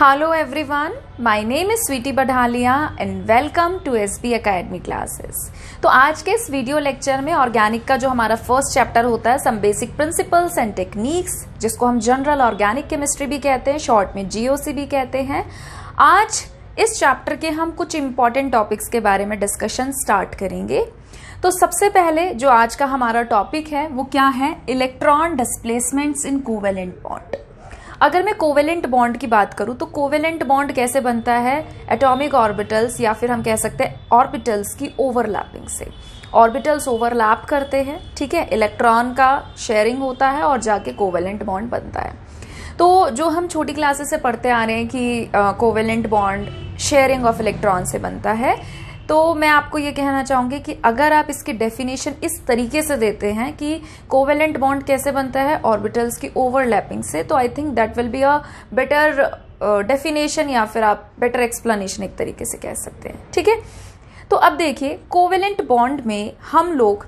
Hello everyone, my name is Sweety Badhalia and welcome to SB Academy classes। तो आज के इस video lecture में ऑर्गेनिक का जो हमारा फर्स्ट चैप्टर होता है some basic principles and techniques, जिसको हम जनरल ऑर्गेनिक केमिस्ट्री भी कहते हैं, शॉर्ट में जीओसी भी कहते हैं। आज इस चैप्टर के हम कुछ इंपॉर्टेंट टॉपिक्स के बारे में डिस्कशन स्टार्ट करेंगे। तो सबसे पहले जो आज का हमारा टॉपिक है वो क्या है, इलेक्ट्रॉन डिस्प्लेसमेंट्स इन कोवेलेंट बॉन्ड। अगर मैं कोवेलेंट बॉन्ड की बात करूं तो कोवेलेंट बॉन्ड कैसे बनता है, एटॉमिक ऑर्बिटल्स या फिर हम कह सकते हैं ऑर्बिटल्स की ओवरलैपिंग से। ऑर्बिटल्स ओवरलैप करते हैं, ठीक है, इलेक्ट्रॉन का शेयरिंग होता है और जाके कोवेलेंट बॉन्ड बनता है। तो जो हम छोटी क्लासेस से पढ़ते आ रहे हैं कि covalent bond sharing of electron से बनता है, तो मैं आपको ये कहना चाहूंगी कि अगर आप इसकी डेफिनेशन इस तरीके से देते हैं कि कोवेलेंट बॉन्ड कैसे बनता है ऑर्बिटल्स की ओवरलैपिंग से, तो I think that will be a better definition या फिर आप बेटर एक्सप्लेनेशन एक तरीके से कह सकते हैं, ठीक है। तो अब देखिए कोवेलेंट बॉन्ड में हम लोग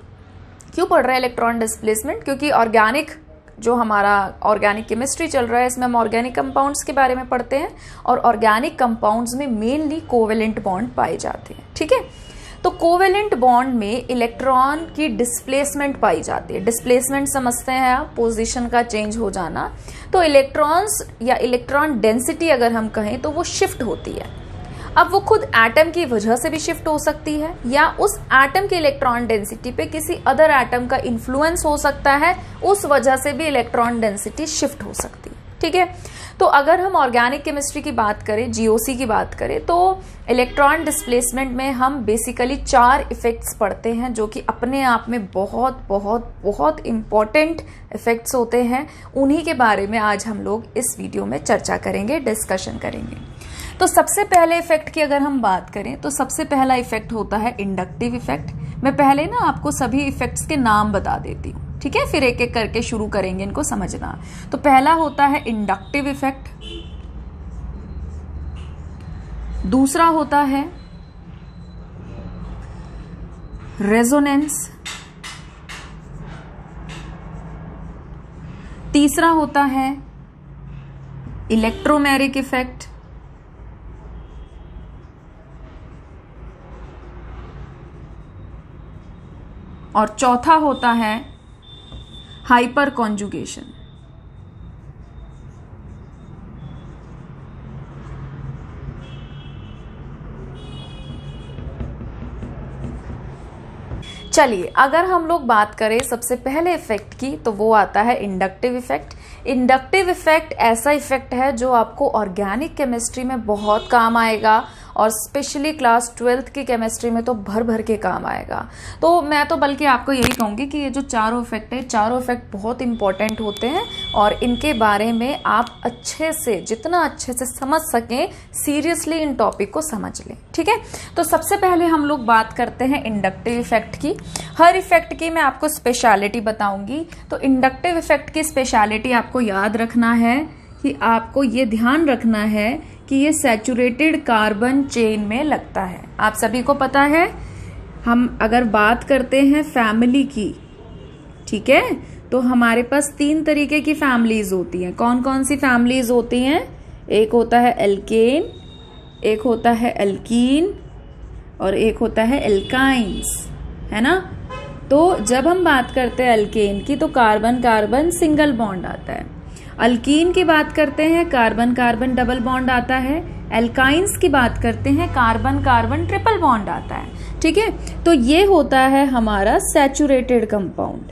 क्यों पढ़ रहे हैं इलेक्ट्रॉन डिस्प्लेसमेंट, क्योंकि ऑर्गेनिक जो हमारा ऑर्गेनिक केमिस्ट्री चल रहा है इसमें हम ऑर्गेनिक कंपाउंड्स के बारे में पढ़ते हैं और ऑर्गेनिक कंपाउंड्स में मेनली कोवेलेंट बॉन्ड पाए जाते हैं, ठीक है। तो कोवेलेंट बॉन्ड में इलेक्ट्रॉन की डिस्प्लेसमेंट पाई जाती है। डिस्प्लेसमेंट समझते हैं आप, पोजीशन का चेंज हो जाना। तो इलेक्ट्रॉन्स या इलेक्ट्रॉन डेंसिटी अगर हम कहें तो वो शिफ्ट होती है। अब वो खुद एटम की वजह से भी शिफ्ट हो सकती है या उस एटम की इलेक्ट्रॉन डेंसिटी पे किसी अदर एटम का इन्फ्लुएंस हो सकता है, उस वजह से भी इलेक्ट्रॉन डेंसिटी शिफ्ट हो सकती है, ठीक है। तो अगर हम ऑर्गेनिक केमिस्ट्री की बात करें, जीओसी की बात करें, तो इलेक्ट्रॉन डिस्प्लेसमेंट में हम बेसिकली 4 इफेक्ट्स पढ़ते हैं जो कि अपने आप में बहुत बहुत बहुत इंपॉर्टेंट इफेक्ट्स होते हैं। उन्हीं के बारे में आज हम लोग इस वीडियो में चर्चा करेंगे, डिस्कशन करेंगे। तो सबसे पहले इफेक्ट की अगर हम बात करें तो सबसे पहला इफेक्ट होता है इंडक्टिव इफेक्ट। मैं पहले ना आपको सभी इफेक्ट्स के नाम बता देती हूँ, ठीक है, फिर एक एक करके शुरू करेंगे इनको समझना। तो पहला होता है इंडक्टिव इफेक्ट, दूसरा होता है रेजोनेंस, तीसरा होता है इलेक्ट्रोमैरिक इफेक्ट, और चौथा होता है हाइपर कॉन्जुगेशन। चलिए अगर हम लोग बात करें सबसे पहले इफेक्ट की तो वो आता है इंडक्टिव इफेक्ट। इंडक्टिव इफेक्ट ऐसा इफेक्ट है जो आपको ऑर्गेनिक केमिस्ट्री में बहुत काम आएगा और स्पेशली क्लास 12th की केमिस्ट्री में तो भर भर के काम आएगा। तो मैं तो बल्कि आपको यही कहूँगी कि ये जो चारों इफेक्ट है, चारों इफेक्ट बहुत इंपॉर्टेंट होते हैं और इनके बारे में आप अच्छे से, जितना अच्छे से समझ सकें, सीरियसली इन टॉपिक को समझ लें, ठीक है। तो सबसे पहले हम लोग बात करते हैं इंडक्टिव इफेक्ट की। हर इफेक्ट की मैं आपको स्पेशलिटी बताऊंगी। तो इंडक्टिव इफेक्ट की स्पेशलिटी आपको याद रखना है कि आपको ये ध्यान रखना है कि ये सैचुरेटेड कार्बन चेन में लगता है। आप सभी को पता है, हम अगर बात करते हैं फैमिली की, ठीक है, तो हमारे पास 3 तरीके की फैमिलीज होती हैं। कौन कौन सी फैमिलीज होती हैं? एक होता है एल्केन, एक होता है एल्कीन और एक होता है एल्काइंस, है ना। तो जब हम बात करते हैं एल्केन की तो कार्बन कार्बन सिंगल बॉन्ड आता है। अल्कीन की बात करते हैं कार्बन कार्बन डबल बॉन्ड आता है। एल्काइंस की बात करते हैं कार्बन कार्बन ट्रिपल बॉन्ड आता है, ठीक है। तो ये होता है हमारा सैचुरेटेड कंपाउंड,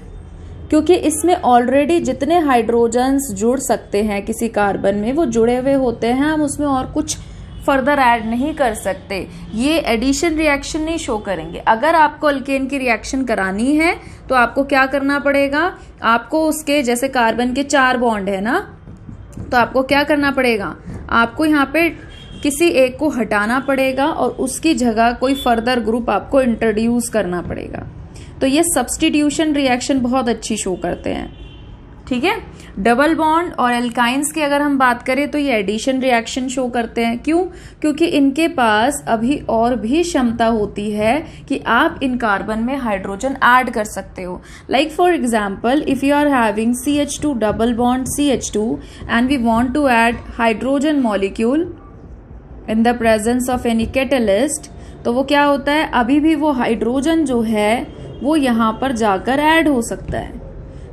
क्योंकि इसमें ऑलरेडी जितने हाइड्रोजन्स जुड़ सकते हैं किसी कार्बन में वो जुड़े हुए होते हैं। हम उसमें और कुछ फर्दर ऐड नहीं कर सकते, ये एडिशन रिएक्शन नहीं शो करेंगे। अगर आपको अल्केन की रिएक्शन करानी है तो आपको क्या करना पड़ेगा, आपको उसके जैसे कार्बन के 4 बॉन्ड है ना, तो आपको क्या करना पड़ेगा, आपको यहाँ पे किसी एक को हटाना पड़ेगा और उसकी जगह कोई फर्दर ग्रुप आपको इंट्रोड्यूस करना पड़ेगा। तो ये सब्स्टिट्यूशन रिएक्शन बहुत अच्छी शो करते हैं, ठीक है। डबल बॉन्ड और एल्काइंस की अगर हम बात करें तो ये एडिशन रिएक्शन शो करते हैं। क्यों? क्योंकि इनके पास अभी और भी क्षमता होती है कि आप इन कार्बन में हाइड्रोजन ऐड कर सकते हो। Like for example, if you are having CH2 double bond CH2 and we want to add hydrogen molecule in the presence of any catalyst, तो वो क्या होता है, अभी भी वो हाइड्रोजन जो है वो यहाँ पर जाकर ऐड हो सकता है।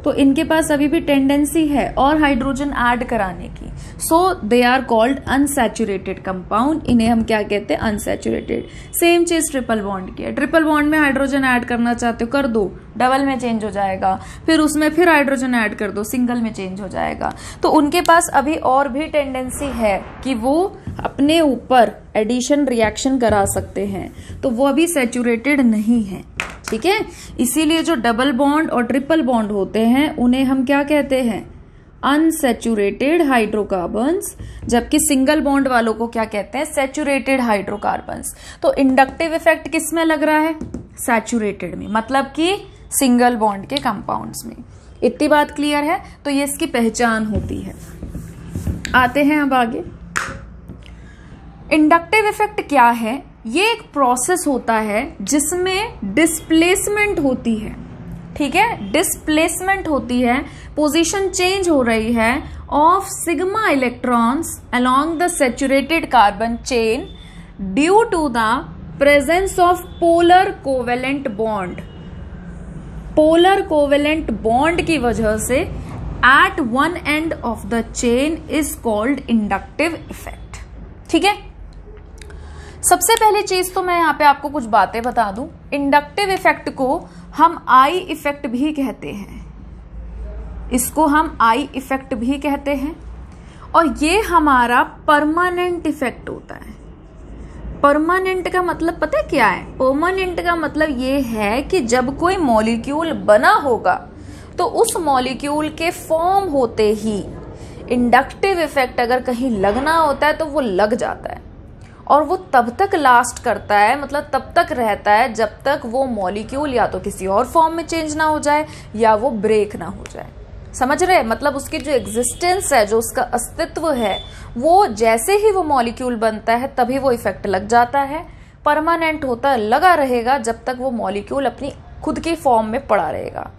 तो इनके पास अभी भी टेंडेंसी है और हाइड्रोजन ऐड कराने की। So they are called unsaturated compound. इन्हें हम क्या कहते हैं, अनसैचुरेटेड। सेम चीज ट्रिपल बॉन्ड की है। ट्रिपल बॉन्ड में हाइड्रोजन ऐड करना चाहते हो, कर दो, डबल में चेंज हो जाएगा। फिर उसमें फिर हाइड्रोजन ऐड कर दो, सिंगल में चेंज हो जाएगा। तो उनके पास अभी और भी टेंडेंसी है कि वो अपने ऊपर एडिशन रिएक्शन करा सकते हैं, तो वो अभी सैचुरेटेड नहीं है। ठीक है, इसीलिए जो डबल बॉन्ड और ट्रिपल बॉन्ड होते हैं उन्हें हम क्या कहते हैं, अनसैचुरेटेड हाइड्रोकार्बन्स, जबकि सिंगल बॉन्ड वालों को क्या कहते हैं, सैचुरेटेड हाइड्रोकार्बन्स। तो इंडक्टिव इफेक्ट किस में लग रहा है, सैचुरेटेड में, मतलब कि सिंगल बॉन्ड के कंपाउंड्स में। इतनी बात क्लियर है? तो ये इसकी पहचान होती है। आते हैं अब आगे। इंडक्टिव इफेक्ट क्या है? ये एक प्रोसेस होता है जिसमें डिस्प्लेसमेंट होती है। ठीक है, डिस्प्लेसमेंट होती है, पोजीशन चेंज हो रही है of sigma electrons along the saturated carbon chain due to the presence of polar covalent bond. Polar covalent bond की वजह से at one end of the chain is called inductive effect. ठीक है, सबसे पहली चीज तो मैं यहाँ पे आपको कुछ बातें बता दूं। इंडक्टिव इफेक्ट को हम आई इफेक्ट भी कहते हैं, इसको हम आई इफेक्ट भी कहते हैं, और ये हमारा परमानेंट इफेक्ट होता है। परमानेंट का मतलब पता है क्या है? परमानेंट का मतलब ये है कि जब कोई मॉलिक्यूल बना होगा तो उस मॉलिक्यूल के फॉर्म होते ही इंडक्टिव इफेक्ट अगर कहीं लगना होता है तो वो लग जाता है, और वो तब तक लास्ट करता है, मतलब तब तक रहता है जब तक वो मॉलिक्यूल या तो किसी और फॉर्म में चेंज ना हो जाए या वो ब्रेक ना हो जाए। समझ रहे हैं? मतलब उसकी जो एग्जिस्टेंस है, जो उसका अस्तित्व है, वो जैसे ही वो मॉलिक्यूल बनता है तभी वो इफेक्ट लग जाता है। परमानेंट होता है, लगा रहेगा जब तक वो मॉलिक्यूल अपनी खुद की फॉर्म में पड़ा रहेगा।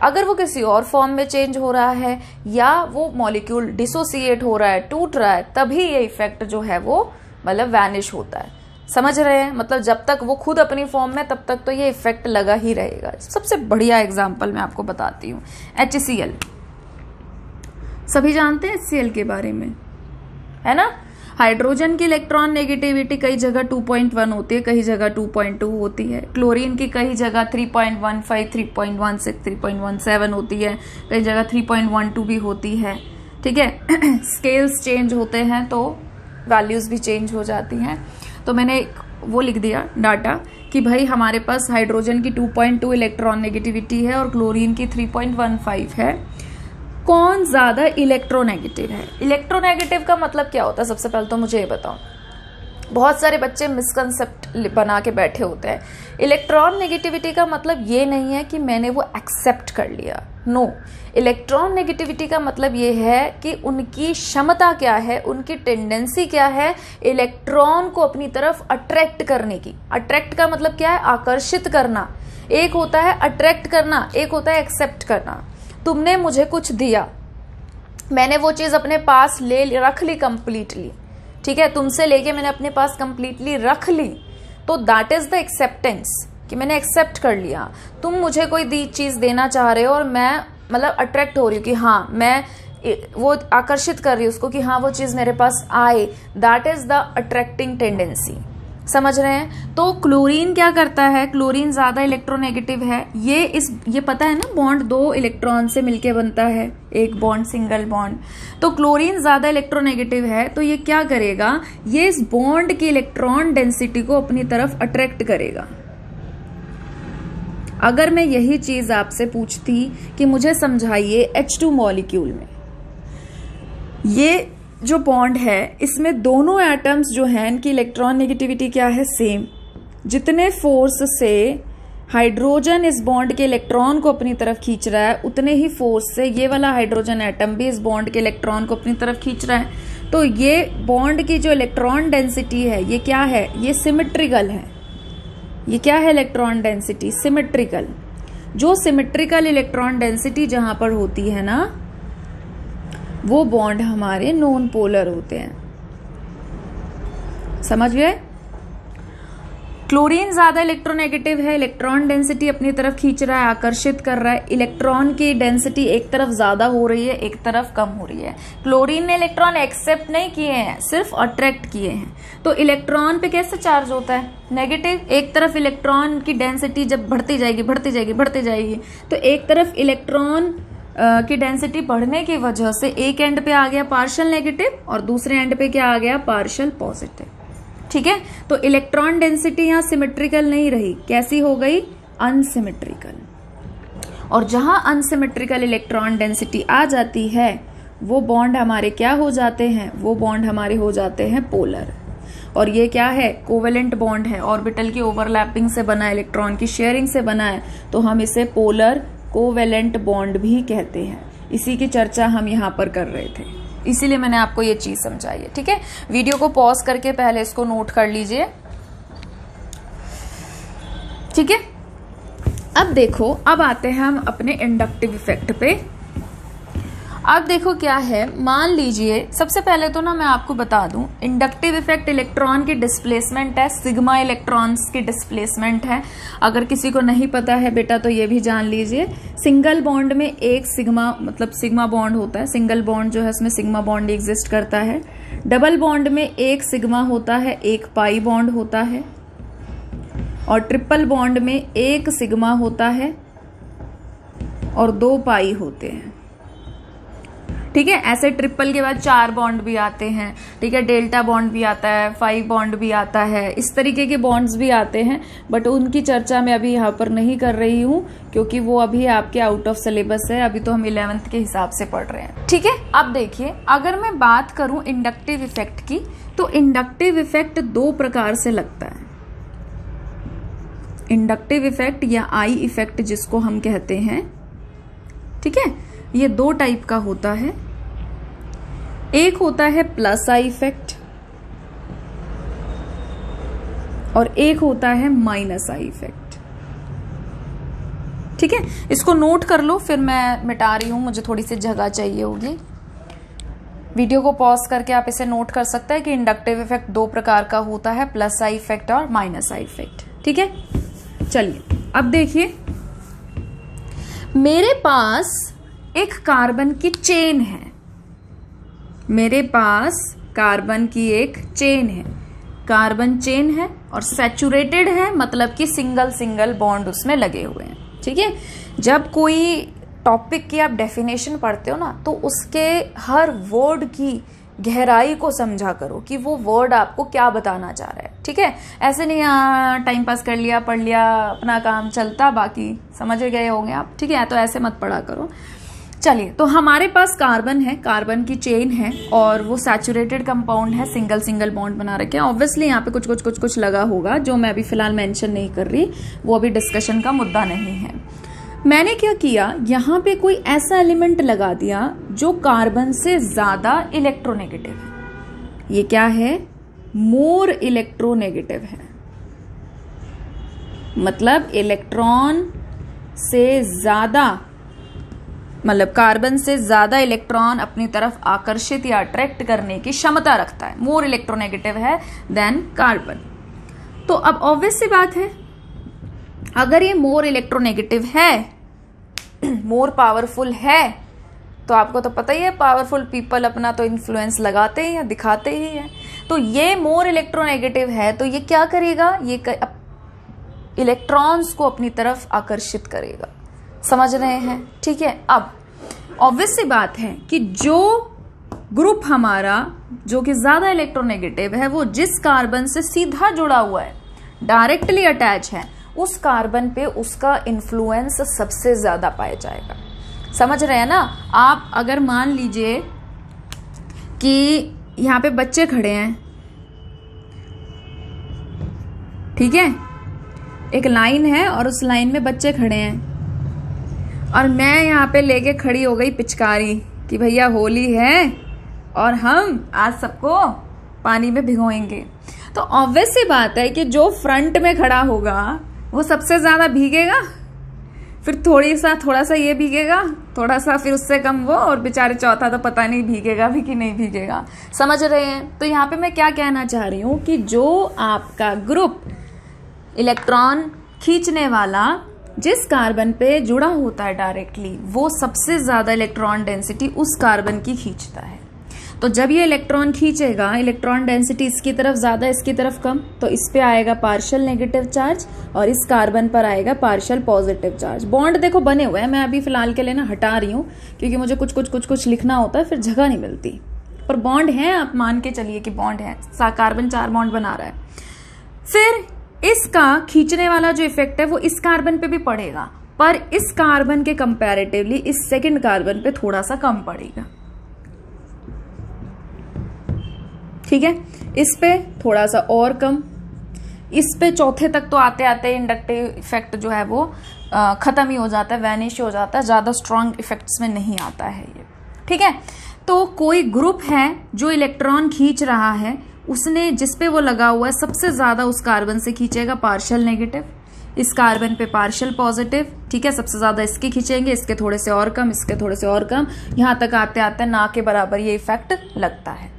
अगर वो किसी और फॉर्म में चेंज हो रहा है या वो मॉलिक्यूल डिसोसिएट हो रहा है, टूट रहा है, तभी ये इफेक्ट जो है वो मतलब वैनिश होता है। समझ रहे हैं? मतलब जब तक वो खुद अपनी फॉर्म में, तब तक तो ये इफेक्ट लगा ही रहेगा। सबसे बढ़िया एग्जांपल मैं आपको बताती हूँ, HCl। सभी जानते हैं HCl के बारे में, है ना? हाइड्रोजन की इलेक्ट्रॉन नेगेटिविटी कई जगह 2.1 होती है, कई जगह 2.2 होती है। क्लोरीन की कई जगह 3.15, 3.16, 3.17 होती है, कई जगह 3.12 भी होती है। ठीक है, स्केल्स चेंज होते हैं तो वैल्यूज भी चेंज हो जाती हैं। तो मैंने वो लिख दिया डाटा कि भाई हमारे पास हाइड्रोजन की 2.2 इलेक्ट्रॉन नेगेटिविटी है और क्लोरीन की 3.15 है। कौन ज्यादा इलेक्ट्रोनेगेटिव है? इलेक्ट्रोनेगेटिव का मतलब क्या होता है? सबसे पहले तो मुझे ये बताओ। बहुत सारे बच्चे मिसकंसेप्ट बना के बैठे होते हैं। इलेक्ट्रॉन नेगेटिविटी का मतलब ये नहीं है कि मैंने वो एक्सेप्ट कर लिया, नो। इलेक्ट्रॉन नेगेटिविटी का मतलब ये है कि उनकी क्षमता क्या है, उनकी टेंडेंसी क्या है इलेक्ट्रॉन को अपनी तरफ अट्रैक्ट करने की। अट्रैक्ट का मतलब क्या है? आकर्षित करना। एक होता है अट्रैक्ट करना, एक होता है एक्सेप्ट करना। तुमने मुझे कुछ दिया, मैंने वो चीज अपने पास रख ली कंप्लीटली, ठीक है, तुमसे लेके मैंने अपने पास कंप्लीटली रख ली, तो दैट इज द एक्सेप्टेंस, कि मैंने एक्सेप्ट कर लिया। तुम मुझे कोई चीज देना चाह रहे हो और मैं मतलब अट्रैक्ट हो रही हूँ कि हाँ, मैं वो आकर्षित कर रही हूँ उसको कि हाँ वो चीज मेरे पास आए, that is the attracting tendency. समझ रहे हैं? तो क्लोरीन क्या करता है? क्लोरीन ज्यादा इलेक्ट्रोनेगेटिव है। ये पता है ना, बॉन्ड 2 इलेक्ट्रॉन से मिलके बनता है, एक बॉन्ड सिंगल बॉन्ड। तो क्लोरीन ज्यादा इलेक्ट्रोनेगेटिव है, तो ये क्या करेगा? ये इस बॉन्ड की इलेक्ट्रॉन डेंसिटी को अपनी तरफ अट्रैक्ट करेगा। अगर मैं यही चीज आपसे पूछती कि मुझे समझाइए H2 मॉलिक्यूल में ये जो बॉन्ड है, इसमें दोनों एटम्स जो हैं इनकी इलेक्ट्रॉन नेगेटिविटी क्या है? सेम। जितने फोर्स से हाइड्रोजन इस बॉन्ड के इलेक्ट्रॉन को अपनी तरफ खींच रहा है, उतने ही फोर्स से ये वाला हाइड्रोजन एटम भी इस बॉन्ड के इलेक्ट्रॉन को अपनी तरफ खींच रहा है। तो ये बॉन्ड की जो इलेक्ट्रॉन डेंसिटी है ये क्या है, ये सिमेट्रिकल है। ये क्या है इलेक्ट्रॉन डेंसिटी, सिमेट्रिकल। जो सिमेट्रिकल इलेक्ट्रॉन डेंसिटी जहां पर होती है ना, वो बॉन्ड हमारे नॉन पोलर होते हैं। समझ गए? क्लोरीन ज्यादा इलेक्ट्रोनेगेटिव है, इलेक्ट्रॉन डेंसिटी अपनी तरफ खींच रहा है, आकर्षित कर रहा है। इलेक्ट्रॉन की डेंसिटी एक तरफ ज्यादा हो रही है, एक तरफ कम हो रही है। क्लोरीन ने इलेक्ट्रॉन एक्सेप्ट नहीं किए हैं, सिर्फ अट्रैक्ट किए हैं। तो इलेक्ट्रॉन पे कैसे चार्ज होता है, नेगेटिव। एक तरफ इलेक्ट्रॉन की डेंसिटी जब बढ़ती जाएगी बढ़ती जाएगी बढ़ती जाएगी, तो एक तरफ इलेक्ट्रॉन की डेंसिटी बढ़ने की वजह से एक एंड पे आ गया पार्शियल नेगेटिव और दूसरे एंड पे क्या आ गया, पार्शियल पॉजिटिव। ठीक है, तो इलेक्ट्रॉन डेंसिटी यहां सिमेट्रिकल नहीं रही, कैसी हो गई, अनसिमेट्रिकल। और जहां अनसिमेट्रिकल इलेक्ट्रॉन डेंसिटी आ जाती है, वो बॉन्ड हमारे क्या हो जाते हैं, वो बॉन्ड हमारे हो जाते हैं पोलर। और ये क्या है, कोवेलेंट बॉन्ड है, ऑर्बिटल की ओवरलैपिंग से बना है, इलेक्ट्रॉन की शेयरिंग से बना है, तो हम इसे पोलर कोवेलेंट बॉन्ड भी कहते हैं। इसी की चर्चा हम यहां पर कर रहे थे, इसीलिए मैंने आपको ये चीज समझाई है। ठीक है, वीडियो को पॉज करके पहले इसको नोट कर लीजिए। ठीक है, अब देखो, अब आते हैं हम अपने इंडक्टिव इफेक्ट पे। अब देखो क्या है, मान लीजिए सबसे पहले तो ना मैं आपको बता दूं, इंडक्टिव इफेक्ट इलेक्ट्रॉन की डिस्प्लेसमेंट है, सिग्मा इलेक्ट्रॉन्स की डिस्प्लेसमेंट है। अगर किसी को नहीं पता है बेटा तो ये भी जान लीजिए। सिंगल बॉन्ड में एक सिग्मा, मतलब सिग्मा बॉन्ड होता है, सिंगल बॉन्ड जो है उसमें सिग्मा बॉन्ड एग्जिस्ट करता है। डबल बॉन्ड में एक सिग्मा होता है, एक पाई बॉन्ड होता है। और ट्रिपल बॉन्ड में एक सिग्मा होता है और 2 पाई होते हैं। ठीक है, ऐसे ट्रिपल के बाद 4 बॉन्ड भी आते हैं। ठीक है, डेल्टा बॉन्ड भी आता है, 5 बॉन्ड भी आता है, इस तरीके के बॉन्ड्स भी आते हैं, बट उनकी चर्चा मैं अभी यहाँ पर नहीं कर रही हूँ क्योंकि वो अभी आपके आउट ऑफ सिलेबस है। अभी तो हम 11th के हिसाब से पढ़ रहे हैं। ठीक है, अब देखिए, अगर मैं बात करूं इंडक्टिव इफेक्ट की, तो इंडक्टिव इफेक्ट 2 प्रकार से लगता है। इंडक्टिव इफेक्ट या आई इफेक्ट जिसको हम कहते हैं, ठीक है, ये 2 टाइप का होता है। एक होता है प्लस आई इफेक्ट और एक होता है माइनस आई इफेक्ट। ठीक है, इसको नोट कर लो, फिर मैं मिटा रही हूं, मुझे थोड़ी सी जगह चाहिए होगी। वीडियो को पॉज करके आप इसे नोट कर सकते हैं कि इंडक्टिव इफेक्ट 2 प्रकार का होता है, प्लस आई इफेक्ट और माइनस आई इफेक्ट। ठीक है, चलिए अब देखिए, मेरे पास एक कार्बन की चेन है। मेरे पास कार्बन की एक चेन है, कार्बन चेन है और सैचुरेटेड है, मतलब कि सिंगल सिंगल बॉन्ड उसमें लगे हुए हैं। ठीक है, जब कोई टॉपिक की आप डेफिनेशन पढ़ते हो ना, तो उसके हर वर्ड की गहराई को समझा करो कि वो वर्ड आपको क्या बताना चाह रहा है। ठीक है, ऐसे नहीं टाइम पास कर लिया, पढ़ लिया, अपना काम चलता, बाकी समझ गए होंगे आप। ठीक है, तो ऐसे मत पढ़ा करो। चलिए, तो हमारे पास कार्बन है, कार्बन की चेन है और वो सैचुरेटेड कंपाउंड है, सिंगल सिंगल बॉन्ड बना रखे हैं। ऑब्वियसली यहाँ पे कुछ लगा होगा जो मैं अभी फिलहाल मेंशन नहीं कर रही, वो अभी डिस्कशन का मुद्दा नहीं है। मैंने क्या किया, यहाँ पे कोई ऐसा एलिमेंट लगा दिया जो कार्बन से ज्यादा इलेक्ट्रोनेगेटिव है। ये क्या है, मोर इलेक्ट्रोनेगेटिव है, मतलब इलेक्ट्रॉन से ज्यादा, मतलब कार्बन से ज्यादा इलेक्ट्रॉन अपनी तरफ आकर्षित या अट्रैक्ट करने की क्षमता रखता है, मोर इलेक्ट्रोनेगेटिव है देन कार्बन। तो अब ऑब्वियस सी बात है, अगर ये मोर इलेक्ट्रोनेगेटिव है, मोर पावरफुल है, तो आपको तो पता ही है पावरफुल पीपल अपना तो इन्फ्लुएंस लगाते ही हैं, दिखाते ही हैं। तो ये मोर इलेक्ट्रोनेगेटिव है, तो ये क्या करेगा, ये इलेक्ट्रॉन्स को अपनी तरफ आकर्षित करेगा। समझ रहे हैं? ठीक है, अब ऑब्वियस सी बात है कि जो ग्रुप हमारा जो कि ज्यादा इलेक्ट्रोनेगेटिव है, वो जिस कार्बन से सीधा जुड़ा हुआ है, डायरेक्टली अटैच है, उस कार्बन पे उसका इन्फ्लुएंस सबसे ज्यादा पाया जाएगा। समझ रहे हैं ना आप? अगर मान लीजिए कि यहाँ पे बच्चे खड़े हैं, ठीक है, एक लाइन है और उस लाइन में बच्चे खड़े हैं और मैं यहाँ पे लेके खड़ी हो गई पिचकारी कि भैया होली है और हम आज सबको पानी में भिगोएंगे। तो ऑब्वियस सी बात है कि जो फ्रंट में खड़ा होगा वो सबसे ज़्यादा भीगेगा, फिर थोड़ा सा ये भीगेगा, थोड़ा सा फिर उससे कम वो, और बेचारे चौथा तो पता नहीं भीगेगा भी कि नहीं भीगेगा। समझ रहे हैं? तो यहाँ पे मैं क्या कहना चाह रही हूँ कि जो आपका ग्रुप इलेक्ट्रॉन खींचने वाला जिस कार्बन पे जुड़ा होता है डायरेक्टली, वो सबसे ज़्यादा इलेक्ट्रॉन डेंसिटी उस कार्बन की खींचता है। तो जब ये इलेक्ट्रॉन खींचेगा, इलेक्ट्रॉन डेंसिटी इसकी तरफ ज़्यादा इसकी तरफ कम, तो इस पे आएगा पार्शियल नेगेटिव चार्ज और इस कार्बन पर आएगा पार्शियल पॉजिटिव चार्ज। बॉन्ड देखो बने हुए हैं, मैं अभी फिलहाल के लिए ना हटा रही हूँ क्योंकि मुझे कुछ लिखना होता है, फिर जगह नहीं मिलती, पर बॉन्ड है, आप मान के चलिए कि बॉन्ड है, कार्बन 4 बॉन्ड बना रहा है। फिर इसका खींचने वाला जो इफेक्ट है वो इस कार्बन पे भी पड़ेगा, पर इस कार्बन के कंपैरेटिवली इस सेकेंड कार्बन पे थोड़ा सा कम पड़ेगा। ठीक है, इस पे थोड़ा सा और कम, इस पे चौथे तक तो आते आते इंडक्टिव इफेक्ट जो है वो खत्म ही हो जाता है, वैनिश हो जाता है, ज्यादा स्ट्रॉन्ग इफेक्ट्स में नहीं आता है ये। ठीक है, तो कोई ग्रुप है जो इलेक्ट्रॉन खींच रहा है, उसने जिस पे वो लगा हुआ है सबसे ज्यादा उस कार्बन से खींचेगा पार्शियल नेगेटिव, इस कार्बन पे पार्शियल पॉजिटिव। ठीक है, सबसे ज्यादा इसके खींचेंगे, इसके थोड़े से और कम, इसके थोड़े से और कम, यहां तक आते आते ना के बराबर ये इफेक्ट लगता है।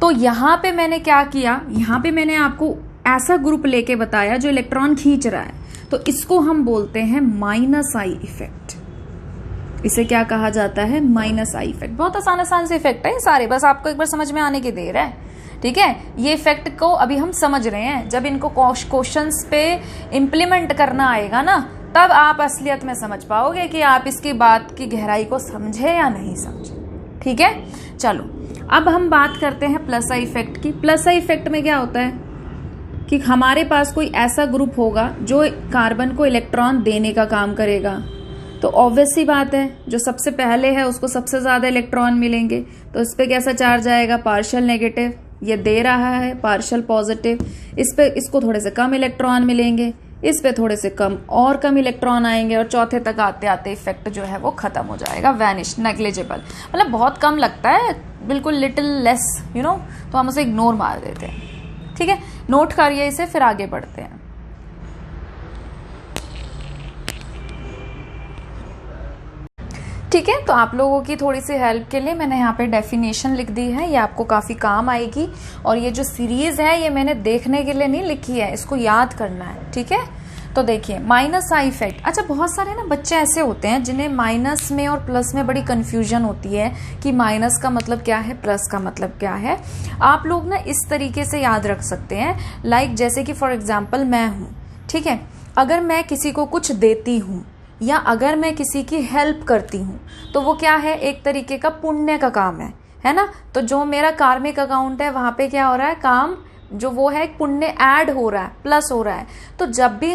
तो यहाँ पे मैंने क्या किया, यहाँ पे मैंने आपको ऐसा ग्रुप लेके बताया जो इलेक्ट्रॉन खींच रहा है, तो इसको हम बोलते हैं माइनस आई इफेक्ट। इसे क्या कहा जाता है? Minus I effect. बहुत आसान से इफेक्ट है सारे, बस आपको एक बार समझ में आने की देर है। ठीक है, ये इफेक्ट को अभी हम समझ रहे हैं, जब इनको क्वेश्चंस पे इम्प्लीमेंट करना आएगा ना, तब आप असलियत में समझ पाओगे कि आप इसकी बात की गहराई को समझे या नहीं समझे। ठीक है, चलो अब हम बात करते हैं प्लस आई इफेक्ट की। प्लस आई इफेक्ट में क्या होता है कि हमारे पास कोई ऐसा ग्रुप होगा जो कार्बन को इलेक्ट्रॉन देने का काम करेगा। तो ऑब्वियस सी बात है, जो सबसे पहले है उसको सबसे ज्यादा इलेक्ट्रॉन मिलेंगे, तो इस पे कैसा चार्ज आएगा? Partial negative. ये दे रहा है पार्शियल पॉजिटिव, इस पे इसको थोड़े से कम इलेक्ट्रॉन मिलेंगे, इस पे थोड़े से कम इलेक्ट्रॉन आएंगे, और चौथे तक आते आते इफेक्ट जो है वो खत्म हो जाएगा, वैनिश, नेग्लिजिबल। मतलब बहुत कम लगता है, बिल्कुल लिटिल लेस, तो हम उसे इग्नोर मार देते हैं। ठीक है, नोट करिए इसे, फिर आगे बढ़ते हैं। ठीक है, तो आप लोगों की थोड़ी सी हेल्प के लिए मैंने यहाँ पे डेफिनेशन लिख दी है, ये आपको काफी काम आएगी। और ये जो सीरीज है ये मैंने देखने के लिए नहीं लिखी है, इसको याद करना है। ठीक है, तो देखिए माइनस आई इफेक्ट। अच्छा, बहुत सारे ना बच्चे ऐसे होते हैं जिन्हें माइनस में और प्लस में बड़ी कंफ्यूजन होती है कि माइनस का मतलब क्या है, प्लस का मतलब क्या है। आप लोग ना इस तरीके से याद रख सकते हैं, लाइक जैसे कि फॉर एग्जाम्पल मैं हूँ। ठीक है, अगर मैं किसी को कुछ देती हूँ या अगर मैं किसी की हेल्प करती हूँ, तो वो क्या है? एक तरीके का पुण्य का काम है ना। तो जो मेरा कार्मिक अकाउंट है वहां पे क्या हो रहा है? काम जो वो है पुण्य ऐड हो रहा है, प्लस हो रहा है। तो जब भी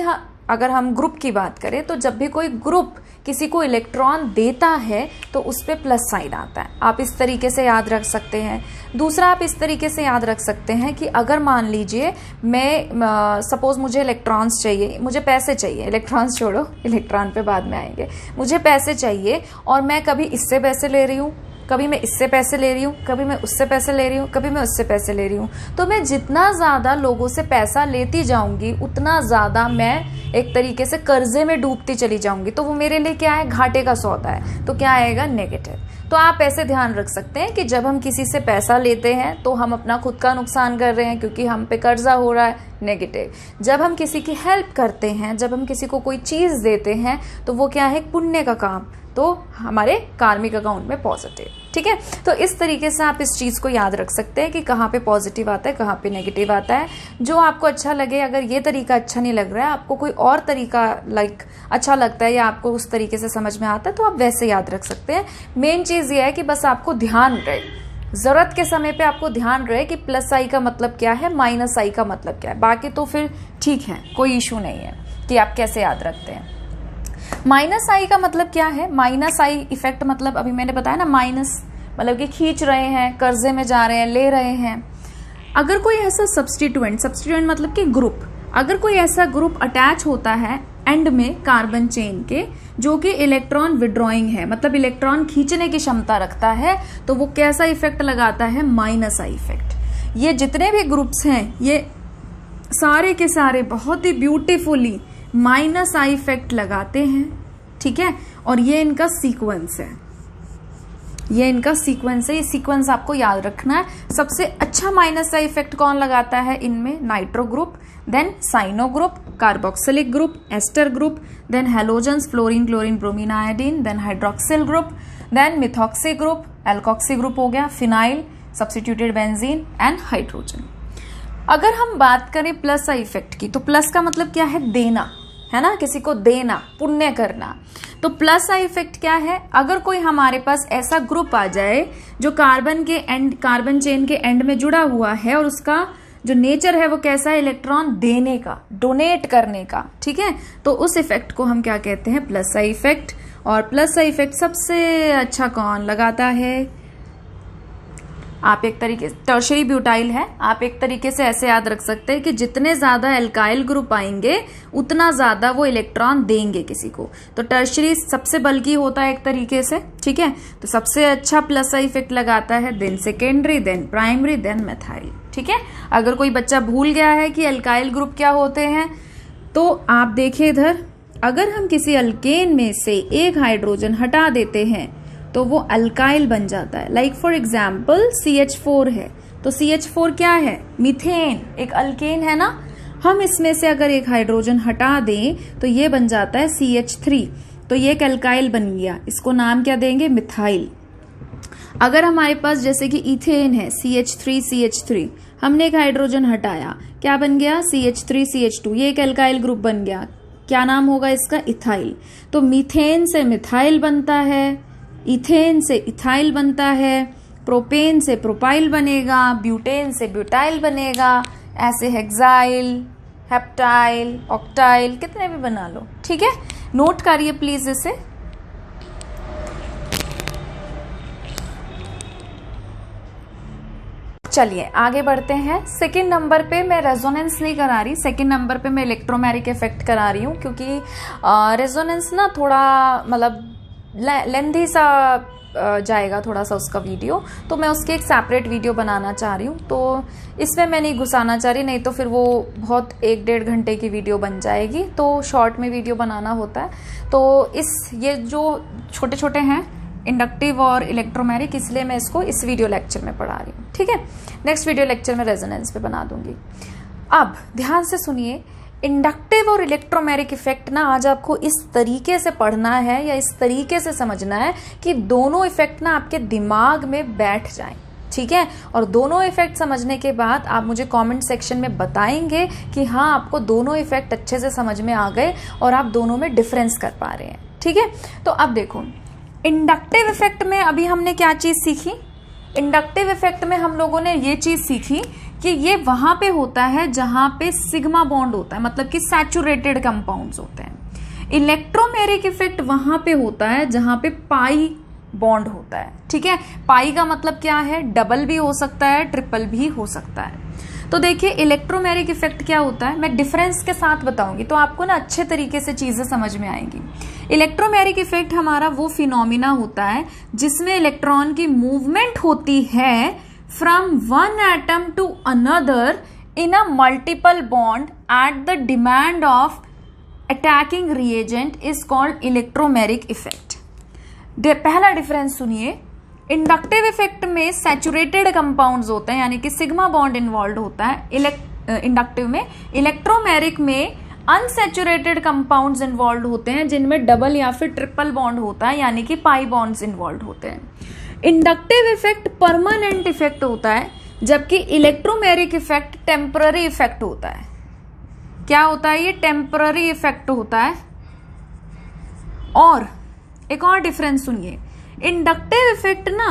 अगर हम ग्रुप की बात करें, तो जब भी कोई ग्रुप किसी को इलेक्ट्रॉन देता है तो उस पे प्लस साइन आता है। आप इस तरीके से याद रख सकते हैं। दूसरा, आप इस तरीके से याद रख सकते हैं कि अगर मान लीजिए मैं सपोज मुझे इलेक्ट्रॉन्स चाहिए, मुझे पैसे चाहिए, इलेक्ट्रॉन्स छोड़ो, इलेक्ट्रॉन पे बाद में आएंगे, मुझे पैसे चाहिए और मैं कभी इससे पैसे ले रही हूँ, कभी मैं इससे पैसे ले रही हूँ, कभी मैं उससे पैसे ले रही हूँ, कभी मैं उससे पैसे ले रही हूँ, तो मैं जितना ज्यादा लोगों से पैसा लेती जाऊंगी उतना ज्यादा मैं एक तरीके से कर्जे में डूबती चली जाऊंगी। तो वो मेरे लिए क्या है? घाटे का सौदा है। तो क्या आएगा? नेगेटिव। तो आप ऐसे ध्यान रख सकते हैं कि जब हम किसी से पैसा लेते हैं तो हम अपना खुद का नुकसान कर रहे हैं क्योंकि हम पे कर्जा हो रहा है, नेगेटिव। जब हम किसी की हेल्प करते हैं, जब हम किसी को कोई चीज देते हैं, तो वो क्या है? पुण्य का काम, तो हमारे कार्मिक अकाउंट में पॉजिटिव। ठीक है, तो इस तरीके से आप इस चीज को याद रख सकते हैं कि कहाँ पे पॉजिटिव आता है, कहाँ पे नेगेटिव आता है। जो आपको अच्छा लगे, अगर ये तरीका अच्छा नहीं लग रहा है, आपको कोई और तरीका अच्छा लगता है या आपको उस तरीके से समझ में आता है, तो आप वैसे याद रख सकते हैं। मेन चीज ये है कि बस आपको ध्यान रहे, जरूरत के समय पे आपको ध्यान रहे कि प्लस आई का मतलब क्या है, माइनस आई का मतलब क्या है। बाकी तो फिर ठीक है, कोई इशू नहीं है कि आप कैसे याद रखते हैं। माइनस आई का मतलब क्या है? माइनस आई इफेक्ट मतलब अभी मैंने बताया ना, माइनस मतलब कि खींच रहे हैं, कर्जे में जा रहे हैं, ले रहे हैं। अगर कोई ऐसा सब्स्टिट्यूएंट मतलब कि ग्रुप, अगर कोई ऐसा ग्रुप अटैच होता है एंड में कार्बन चेन के जो कि इलेक्ट्रॉन विड्रॉइंग है, मतलब इलेक्ट्रॉन खींचने की क्षमता रखता है, तो वो कैसा इफेक्ट लगाता है? Minus I effect. ये जितने भी ग्रुप्स हैं ये सारे के सारे बहुत ही ब्यूटीफुली माइनस आई इफेक्ट लगाते हैं, ठीक है। और ये इनका सीक्वेंस है, ये इनका सीक्वेंस है। ये सीक्वेंस आपको याद रखना है। सबसे अच्छा माइनस आई इफेक्ट कौन लगाता है इनमें? Nitro group, then cyano group, carboxylic group, ester group, then halogens, fluorine, chlorine, bromine, iodine, then hydroxyl group, then methoxy group, alkoxy group हो गया, phenyl, substituted benzene and hydrogen. अगर हम बात करें प्लस आई इफेक्ट की, तो plus का मतलब क्या है? देना, है ना, किसी को देना, पुण्य करना। तो प्लस आई इफेक्ट क्या है? अगर कोई हमारे पास ऐसा ग्रुप आ जाए जो कार्बन चेन के एंड में जुड़ा हुआ है और उसका जो नेचर है वो कैसा है? इलेक्ट्रॉन देने का, डोनेट करने का, ठीक है। तो उस इफेक्ट को हम क्या कहते हैं? Plus I effect. और प्लस आई इफेक्ट सबसे अच्छा कौन लगाता है? आप एक तरीके से टर्शरी ब्यूटाइल है, आप एक तरीके से ऐसे याद रख सकते हैं कि जितने ज्यादा एल्काइल ग्रुप आएंगे उतना ज्यादा वो इलेक्ट्रॉन देंगे किसी को। तो टर्शरी सबसे बल्कि होता है एक तरीके से, ठीक है। तो सबसे अच्छा प्लस आई इफेक्ट लगाता है, then secondary, then primary, then methyl, ठीक है। अगर कोई बच्चा भूल गया है कि एल्काइल ग्रुप क्या होते हैं तो आप देखिए इधर, अगर हम किसी अल्केन में से एक हाइड्रोजन हटा देते हैं तो वो अल्काइल बन जाता है। लाइक फॉर एग्जाम्पल CH4 है, तो CH4 क्या है? मीथेन, एक अल्केन है ना। हम इसमें से अगर एक हाइड्रोजन हटा दें तो ये बन जाता है CH3, तो ये एक अल्काइल बन गया। इसको नाम क्या देंगे? मिथाइल। अगर हमारे पास जैसे कि इथेन है, CH3, हमने एक हाइड्रोजन हटाया, क्या बन गया? CH3CH2, ये एक एल्काइल ग्रुप बन गया। क्या नाम होगा इसका? इथाइल। तो मीथेन से मिथाइल बनता है, इथेन से इथाइल बनता है, प्रोपेन से प्रोपाइल बनेगा, ब्यूटेन से ब्यूटाइल बनेगा, ऐसे हेक्साइल, हेप्टाइल, ऑक्टाइल, कितने भी बना लो, ठीक है। नोट करिए प्लीज इसे। चलिए आगे बढ़ते हैं। सेकंड नंबर पे मैं रेजोनेंस नहीं करा रही, सेकंड नंबर पे मैं इलेक्ट्रोमैग्नेटिक इफेक्ट करा रही हूँ, क्योंकि रेजोनेंस ना थोड़ा मतलब लेंथी सा जाएगा थोड़ा सा उसका वीडियो, तो मैं उसकी एक सेपरेट वीडियो बनाना चाह रही हूँ। तो इसमें मैं नहीं घुसाना चाह रही, नहीं तो फिर वो बहुत 1-1.5 घंटे की वीडियो बन जाएगी। तो शॉर्ट में वीडियो बनाना होता है। तो ये जो छोटे छोटे हैं इंडक्टिव और इलेक्ट्रोमैग्नेटिक, इसलिए मैं इसको इस वीडियो लेक्चर में पढ़ा रही हूँ, ठीक है। नेक्स्ट वीडियो लेक्चर में रेजोनेंस पे बना दूंगी। अब ध्यान से सुनिए, इंडक्टिव और इलेक्ट्रोमैग्नेटिक इफेक्ट ना आज आपको इस तरीके से पढ़ना है या इस तरीके से समझना है कि दोनों इफेक्ट ना आपके दिमाग में बैठ जाएं, ठीक है। और दोनों इफेक्ट समझने के बाद आप मुझे कमेंट सेक्शन में बताएंगे कि हाँ आपको दोनों इफेक्ट अच्छे से समझ में आ गए और आप दोनों में डिफरेंस कर पा रहे हैं, ठीक है। तो अब देखो, इंडक्टिव इफेक्ट में अभी हमने क्या चीज सीखी? इंडक्टिव इफेक्ट में हम लोगों ने ये चीज सीखी कि ये वहां पे होता है जहां पे सिग्मा बॉन्ड होता है, मतलब कि सैचुरेटेड कंपाउंड्स होते हैं। इलेक्ट्रोमैग्नेटिक इफेक्ट वहां पे होता है जहां पे पाई बॉन्ड होता है, ठीक है। पाई का मतलब क्या है? डबल भी हो सकता है, ट्रिपल भी हो सकता है। तो देखिए इलेक्ट्रोमैग्नेटिक इफेक्ट क्या होता है, मैं डिफरेंस के साथ बताऊंगी तो आपको ना अच्छे तरीके से चीजें समझ में आएंगी। इलेक्ट्रोमैग्नेटिक इफेक्ट हमारा वो फिनोमिना होता है जिसमें इलेक्ट्रॉन की मूवमेंट होती है from one atom to another in a multiple bond at the demand of attacking reagent is called electromagnetic effect. पहला डिफरेंस सुनिए, इंडक्टिव इफेक्ट में सैचुरेटेड कंपाउंड्स होते हैं, यानी कि सिग्मा बॉन्ड इन्वॉल्व होता है इंडक्टिव में। इलेक्ट्रोमैग्नेटिक में अनसैचुरेटेड कंपाउंड्स इन्वॉल्व होते हैं जिनमें डबल या फिर ट्रिपल बॉन्ड होता है, यानी कि पाई बॉन्ड्स इन्वॉल्व होते हैं। इंडक्टिव इफेक्ट परमानेंट इफेक्ट होता है, जबकि इलेक्ट्रोमैग्नेटिक इफेक्ट टेम्पररी इफेक्ट होता है। क्या होता है? ये टेम्पररी इफेक्ट होता है। और एक और डिफरेंस सुनिए, इंडक्टिव इफेक्ट ना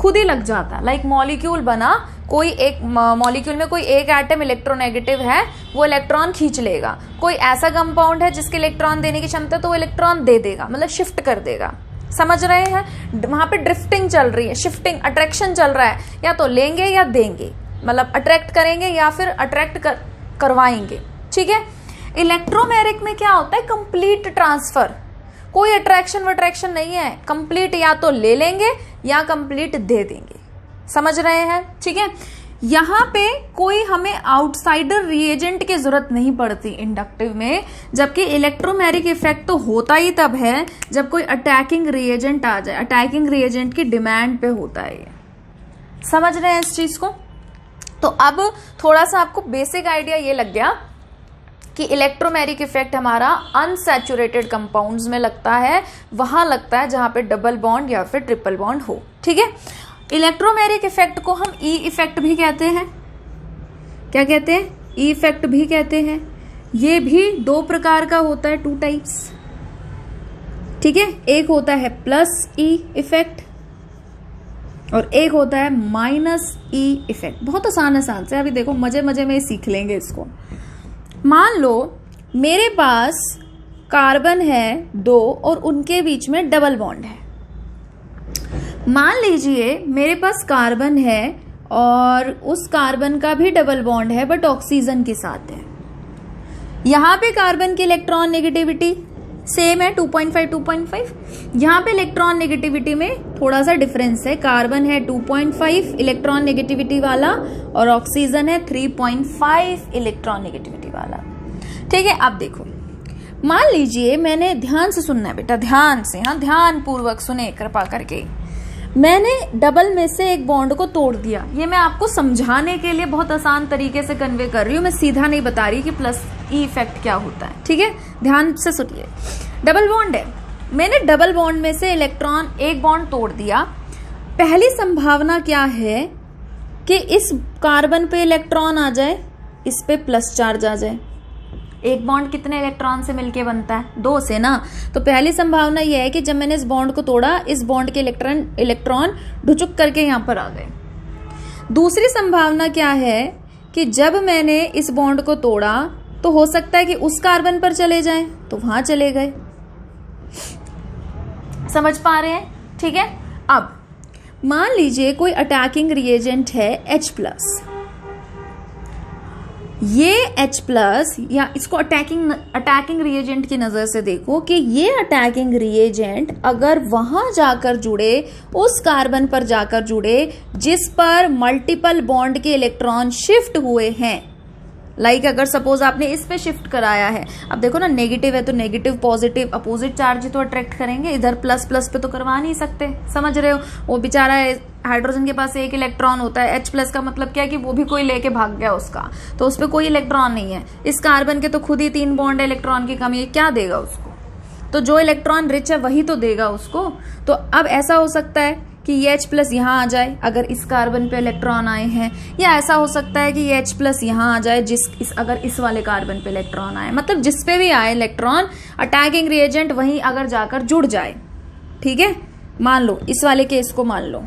खुद ही लग जाता है। लाइक मॉलिक्यूल बना, कोई एक मॉलिक्यूल में कोई एक एटम इलेक्ट्रोनेगेटिव है, वो इलेक्ट्रॉन खींच लेगा। कोई ऐसा कंपाउंड है जिसके इलेक्ट्रॉन देने की क्षमता, तो वो इलेक्ट्रॉन दे देगा, मतलब शिफ्ट कर देगा। समझ रहे हैं? वहां पे ड्रिफ्टिंग चल रही है, शिफ्टिंग, अट्रैक्शन चल रहा है, या तो लेंगे या देंगे, मतलब अट्रैक्ट करेंगे या फिर अट्रैक्ट करवाएंगे, ठीक है। इलेक्ट्रोमेरिक में क्या होता है, कंप्लीट ट्रांसफर, कोई अट्रैक्शन वट्रैक्शन नहीं है, कंप्लीट या तो ले लेंगे या कंप्लीट दे देंगे, समझ रहे हैं, ठीक है। यहाँ पे कोई हमें आउटसाइडर रिएजेंट की जरूरत नहीं पड़ती इंडक्टिव में, जबकि इलेक्ट्रोमेरिक इफेक्ट तो होता ही तब है जब कोई अटैकिंग रिएजेंट आ जाए, अटैकिंग रिएजेंट की डिमांड पे होता है ये, समझ रहे हैं इस चीज को। तो अब थोड़ा सा आपको बेसिक आइडिया ये लग गया कि इलेक्ट्रोमेरिक इफेक्ट हमारा अनसैचुरेटेड कंपाउंड्स में लगता है, वहां लगता है जहां पे डबल बॉन्ड या फिर ट्रिपल बॉन्ड हो, ठीक है। इलेक्ट्रोमेरिक इफेक्ट को हम ई इफेक्ट भी कहते हैं, क्या कहते हैं, ई इफेक्ट भी कहते हैं। ये भी दो प्रकार का होता है, 2 टाइप्स, ठीक है। एक होता है प्लस ई इफेक्ट और एक होता है माइनस ई इफेक्ट। बहुत आसान से अभी देखो, मजे मजे में सीख लेंगे इसको। मान लो मेरे पास कार्बन है 2 और उनके बीच में डबल बॉन्ड है। मान लीजिए मेरे पास कार्बन है और उस कार्बन का भी डबल बॉन्ड है बट ऑक्सीजन के साथ है। यहां पे कार्बन की इलेक्ट्रॉन नेगेटिविटी सेम है 2.5 2.5। यहां पे इलेक्ट्रॉन नेगेटिविटी में थोड़ा सा डिफरेंस है, कार्बन है 2.5 इलेक्ट्रॉन नेगेटिविटी वाला और ऑक्सीजन है 3.5 इलेक्ट्रॉन नेगेटिविटी वाला, ठीक है। अब देखो, मान लीजिए मैंने, ध्यान से सुनना है बेटा, ध्यान से, हाँ ध्यान पूर्वक सुने कृपा करके। मैंने डबल में से एक बॉन्ड को तोड़ दिया, ये मैं आपको समझाने के लिए बहुत आसान तरीके से कन्वे कर रही हूं, मैं सीधा नहीं बता रही कि प्लस ई इफेक्ट क्या होता है, ठीक है। ध्यान से सुनिए, डबल बॉन्ड है, मैंने डबल बॉन्ड में से इलेक्ट्रॉन एक बॉन्ड तोड़ दिया। पहली संभावना क्या है कि इस कार्बन पे इलेक्ट्रॉन आ जाए, इस पे प्लस चार्ज आ जाए। एक बॉन्ड कितने इलेक्ट्रॉन से मिलके बनता है, 2 से ना। तो पहली संभावना यह है कि जब मैंने इस बॉन्ड को तोड़ा, इस बॉन्ड के इलेक्ट्रॉन ढुचुक करके यहां पर आ गए। दूसरी संभावना क्या है कि जब मैंने इस बॉन्ड को तोड़ा तो हो सकता है कि उस कार्बन पर चले जाएं, तो वहां चले गए, समझ पा रहे हैं, ठीक है। अब मान लीजिए कोई अटैकिंग रिएजेंट है H+, ये H+ या इसको अटैकिंग रिएजेंट की नजर से देखो कि ये अटैकिंग रिएजेंट अगर वहां जाकर जुड़े, उस कार्बन पर जाकर जुड़े जिस पर मल्टीपल बॉन्ड के इलेक्ट्रॉन शिफ्ट हुए हैं, लाइक अगर सपोज आपने इस पे शिफ्ट कराया है, अब देखो ना नेगेटिव है तो नेगेटिव पॉजिटिव अपोजिट चार्ज तो अट्रैक्ट करेंगे, इधर प्लस प्लस पे तो करवा नहीं सकते, समझ रहे हो। वो बेचारा हाइड्रोजन के पास एक इलेक्ट्रॉन होता है, H+ का मतलब क्या है कि वो भी कोई लेके भाग गया उसका, तो उस पर कोई इलेक्ट्रॉन नहीं है। इस कार्बन के तो खुद ही 3 बॉन्ड है, इलेक्ट्रॉन की कमी है, क्या देगा उसको, तो जो इलेक्ट्रॉन रिच है वही तो देगा उसको। तो अब ऐसा हो सकता है कि ये H+ यहाँ आ जाए अगर इस कार्बन पे इलेक्ट्रॉन आए हैं, या ऐसा हो सकता है कि ये H+ यहाँ आ जाए अगर इस वाले कार्बन पे इलेक्ट्रॉन आए, मतलब जिस पे भी आए इलेक्ट्रॉन, अटैकिंग रिएजेंट वहीं अगर जाकर जुड़ जाए, ठीक है। मान लो इस वाले केस को मान लो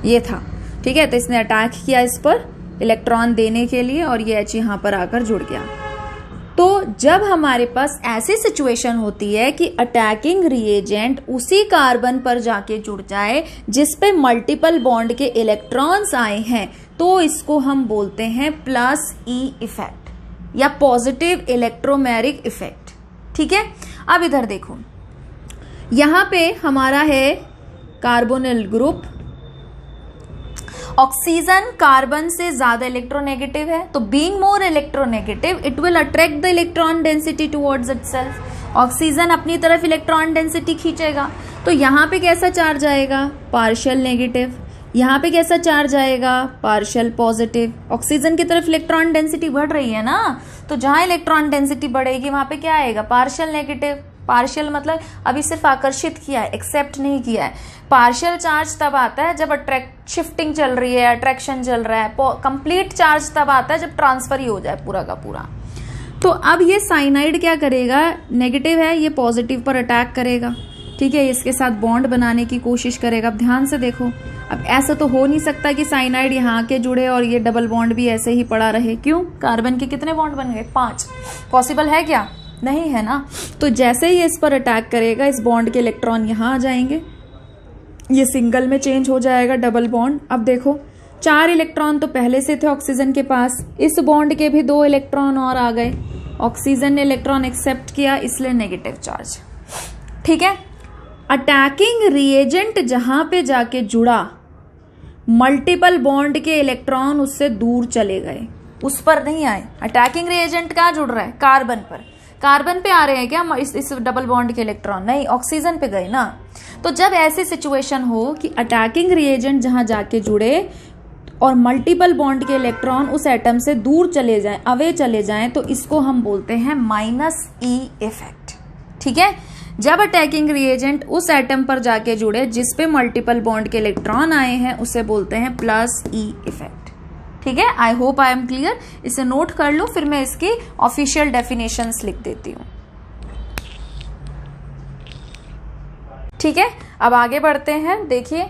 ये था, ठीक है, तो इसने अटैक किया इस पर इलेक्ट्रॉन देने के लिए और ये H यहाँ पर आकर जुड़ गया। तो जब हमारे पास ऐसी सिचुएशन होती है कि अटैकिंग रिएजेंट उसी कार्बन पर जाके जुड़ जाए जिस पे मल्टीपल बॉन्ड के इलेक्ट्रॉन्स आए हैं, तो इसको हम बोलते हैं प्लस ई इफेक्ट या पॉजिटिव इलेक्ट्रोमेरिक इफेक्ट, ठीक है। अब इधर देखो, यहां पे हमारा है कार्बोनिल ग्रुप, ऑक्सीजन कार्बन से ज्यादा इलेक्ट्रोनेगेटिव है, तो being more electronegative it will attract the electron density towards itself. Oxygen अपनी तरफ इलेक्ट्रॉन डेंसिटी खींचेगा, तो यहाँ पे कैसा चार्ज आएगा, पार्शियल नेगेटिव। यहाँ पे कैसा चार्ज आएगा, पार्शियल पॉजिटिव। ऑक्सीजन की तरफ इलेक्ट्रॉन डेंसिटी बढ़ रही है ना, तो जहां इलेक्ट्रॉन डेंसिटी बढ़ेगी वहां पे क्या आएगा, पार्शियल नेगेटिव। पार्शियल मतलब अभी सिर्फ आकर्षित किया है, एक्सेप्ट नहीं किया है। पार्शियल चार्ज तब आता है जब शिफ्टिंग चल रही है, अट्रैक्शन चल रहा है। कंप्लीट चार्ज तब आता है जब ट्रांसफर ही हो जाए पूरा का पूरा। तो अब ये साइनाइड क्या करेगा, नेगेटिव है, ये पॉजिटिव पर अटैक करेगा, ठीक है, इसके साथ बॉन्ड बनाने की कोशिश करेगा। अब ध्यान से देखो, अब ऐसा तो हो नहीं सकता कि साइनाइड यहाँ आके जुड़े और ये डबल बॉन्ड भी ऐसे ही पड़ा रहे। क्यों, कार्बन के कितने बॉन्ड बन गए, 5। पॉसिबल है क्या, नहीं है ना। तो जैसे ही इस पर अटैक करेगा, इस बॉन्ड के इलेक्ट्रॉन यहाँ आ जाएंगे, ये सिंगल में चेंज हो जाएगा डबल बॉन्ड। अब देखो 4 इलेक्ट्रॉन तो पहले से थे ऑक्सीजन के पास, इस बॉन्ड के भी 2 इलेक्ट्रॉन और आ गए, ऑक्सीजन ने इलेक्ट्रॉन एक्सेप्ट किया इसलिए नेगेटिव चार्ज। ठीक है, अटैकिंग रिएजेंट जहां पे जाके जुड़ा, मल्टीपल बॉन्ड के इलेक्ट्रॉन उससे दूर चले गए, उस पर नहीं आए। अटैकिंग रिएजेंट कहाँ जुड़ रहा है? कार्बन पर। कार्बन पे आ रहे हैं क्या इस डबल बॉन्ड के इलेक्ट्रॉन? नहीं, ऑक्सीजन पे गए ना। तो जब ऐसी सिचुएशन हो कि अटैकिंग रिएजेंट जहां जाके जुड़े और मल्टीपल बॉन्ड के इलेक्ट्रॉन उस एटम से दूर चले जाएं, अवे चले जाएं, तो इसको हम बोलते हैं -E इफेक्ट। ठीक है, जब अटैकिंग रिएजेंट उस एटम पर जाके जुड़े जिस पे मल्टीपल बॉन्ड के इलेक्ट्रॉन आए हैं, उसे बोलते हैं +E इफेक्ट। ठीक है, I hope I am clear. इसे नोट कर लो, फिर मैं इसकी ऑफिशियल डेफिनेशंस लिख देती हूं। ठीक है, अब आगे बढ़ते हैं। देखिए,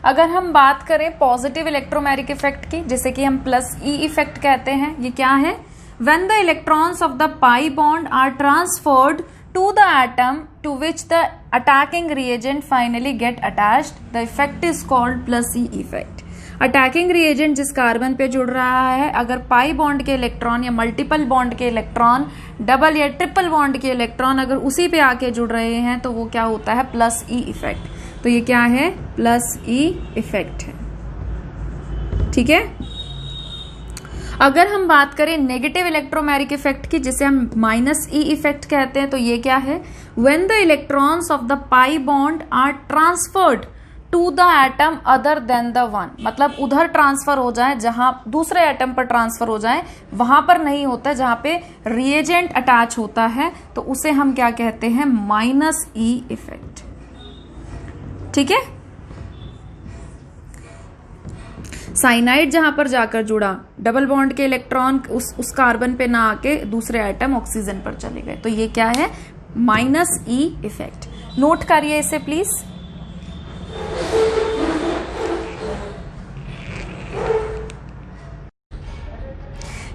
अगर हम बात करें पॉजिटिव इलेक्ट्रोमैग्नेटिक इफेक्ट की, जिसे कि हम +E इफेक्ट कहते हैं, ये क्या है? When the electrons of the pi bond are transferred to the atom to which the attacking reagent finally get attached, the effect is called +E effect। Attacking reagent जिस कार्बन पे जुड़ रहा है, अगर पाई बॉन्ड के electron या multiple bond के electron, double या ट्रिपल बॉन्ड के इलेक्ट्रॉन अगर उसी पे आके जुड़ रहे हैं, तो वो क्या होता है? +E effect. तो ये क्या है? +E इफेक्ट है। ठीक है, अगर हम बात करें नेगेटिव इलेक्ट्रोमैग्नेटिक इफेक्ट की, जिसे हम -E इफेक्ट कहते हैं, तो ये क्या है? When the electrons of the pi bond are transferred to the atom other than the one, मतलब उधर ट्रांसफर हो जाए, जहां दूसरे एटम पर ट्रांसफर हो जाए, वहां पर नहीं होता है जहां पे रिएजेंट अटैच होता है, तो उसे हम क्या कहते हैं? -E effect. ठीक है, साइनाइड जहां पर जाकर जुड़ा, डबल बॉन्ड के इलेक्ट्रॉन उस कार्बन पे ना आके दूसरे एटम ऑक्सीजन पर चले गए, तो ये क्या है? -E effect. नोट करिए इसे प्लीज।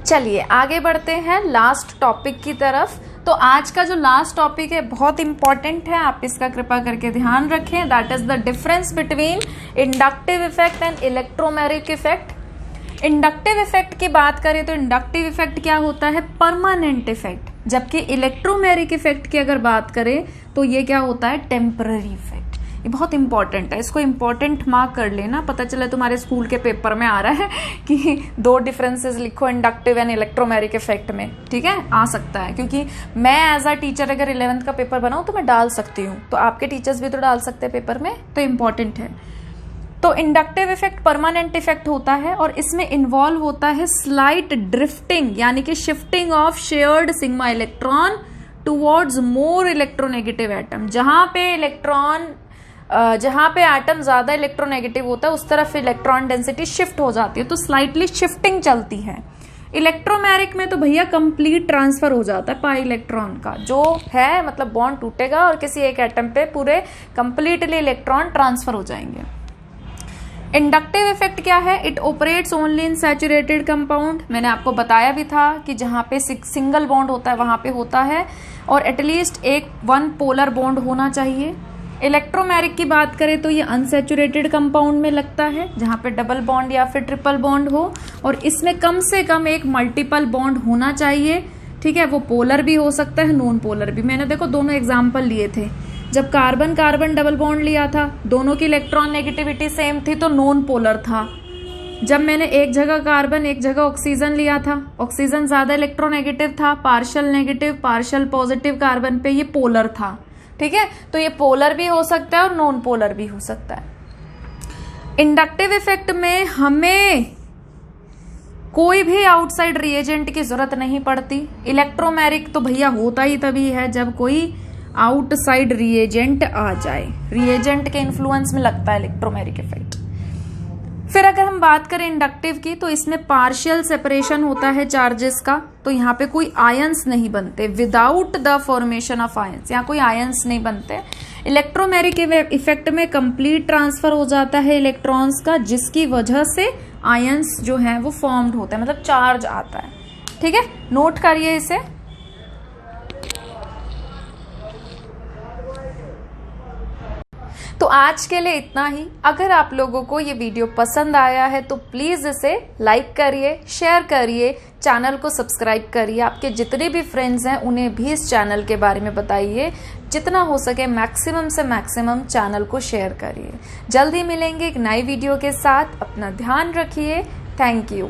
चलिए आगे बढ़ते हैं लास्ट टॉपिक की तरफ। तो आज का जो लास्ट टॉपिक है बहुत इंपॉर्टेंट है, आप इसका कृपा करके ध्यान रखें। That is the difference between inductive effect and electromagnetic effect. Inductive effect की बात करें तो इंडक्टिव इफेक्ट क्या होता है? परमानेंट इफेक्ट, जबकि इलेक्ट्रोमैग्नेटिक इफेक्ट की अगर बात करें तो ये क्या होता है? Temporary effect. ये बहुत इंपॉर्टेंट है, इसको इंपॉर्टेंट मार्क कर लेना। पता चले तुम्हारे स्कूल के पेपर में आ रहा है कि 2 डिफरेंसेस लिखो इंडक्टिव एंड इलेक्ट्रोमैग्नेटिक इफेक्ट में। ठीक है, आ सकता है, क्योंकि मैं एज अ टीचर अगर 11th का पेपर बनाऊं तो मैं डाल सकती हूँ, तो आपके टीचर्स भी तो डाल सकते हैं पेपर में, तो इंपॉर्टेंट है। तो इंडक्टिव इफेक्ट परमानेंट इफेक्ट होता है और इसमें इन्वॉल्व होता है स्लाइट ड्रिफ्टिंग, यानी कि shifting of shared sigma electron towards more electronegative atom. जहां पे एटम ज्यादा इलेक्ट्रोनेगेटिव होता है उस तरफ इलेक्ट्रॉन डेंसिटी शिफ्ट हो जाती है, तो स्लाइटली शिफ्टिंग चलती है। इलेक्ट्रोमैग्नेटिक में तो भैया कंप्लीट ट्रांसफर हो जाता है पाई इलेक्ट्रॉन का, जो है मतलब बॉन्ड टूटेगा और किसी एक एटम पे पूरे कंप्लीटली इलेक्ट्रॉन ट्रांसफर हो जाएंगे। इंडक्टिव इफेक्ट क्या है? It operates only in saturated compound. मैंने आपको बताया भी था कि जहां पे सिंगल बॉन्ड होता है वहां पे होता है, और एटलीस्ट एक 1 पोलर बॉन्ड होना चाहिए। इलेक्ट्रोमैग्नेटिक की बात करें तो ये अनसैचुरेटेड कंपाउंड में लगता है, जहां पे डबल बॉन्ड या फिर ट्रिपल बॉन्ड हो, और इसमें कम से कम एक मल्टीपल बॉन्ड होना चाहिए। ठीक है, वो पोलर भी हो सकता है, नॉन पोलर भी। मैंने देखो दोनों एग्जाम्पल लिए थे। जब कार्बन कार्बन डबल बॉन्ड लिया था, दोनों की इलेक्ट्रॉन नेगेटिविटी सेम थी, तो नॉन पोलर था। जब मैंने एक जगह कार्बन एक जगह ऑक्सीजन लिया था, ऑक्सीजन ज्यादा इलेक्ट्रोनेगेटिव था, partial negative partial positive carbon पे, ये पोलर था। ठीक है, तो ये पोलर भी हो सकता है और नॉन पोलर भी हो सकता है। इंडक्टिव इफेक्ट में हमें कोई भी आउटसाइड रिएजेंट की जरूरत नहीं पड़ती। इलेक्ट्रोमैग्नेटिक तो भैया होता ही तभी है जब कोई आउटसाइड रिएजेंट आ जाए, रिएजेंट के इन्फ्लुएंस में लगता है इलेक्ट्रोमैग्नेटिक इफेक्ट। फिर अगर हम बात करें इंडक्टिव की, तो इसमें पार्शियल सेपरेशन होता है चार्जेस का, तो यहाँ पे कोई आयंस नहीं बनते। Without the formation of ions, यहाँ कोई आयंस नहीं बनते। इलेक्ट्रोमैग्नेटिक इफेक्ट में कंप्लीट ट्रांसफर हो जाता है इलेक्ट्रॉन्स का, जिसकी वजह से आयंस जो है वो फॉर्म्ड होता है, मतलब चार्ज आता है। ठीक है, नोट करिए इसे। तो आज के लिए इतना ही। अगर आप लोगों को ये वीडियो पसंद आया है तो प्लीज़ इसे लाइक करिए, शेयर करिए, चैनल को सब्सक्राइब करिए। आपके जितने भी फ्रेंड्स हैं उन्हें भी इस चैनल के बारे में बताइए। जितना हो सके मैक्सिमम से मैक्सिमम चैनल को शेयर करिए। जल्दी मिलेंगे एक नई वीडियो के साथ। अपना ध्यान रखिए। Thank you.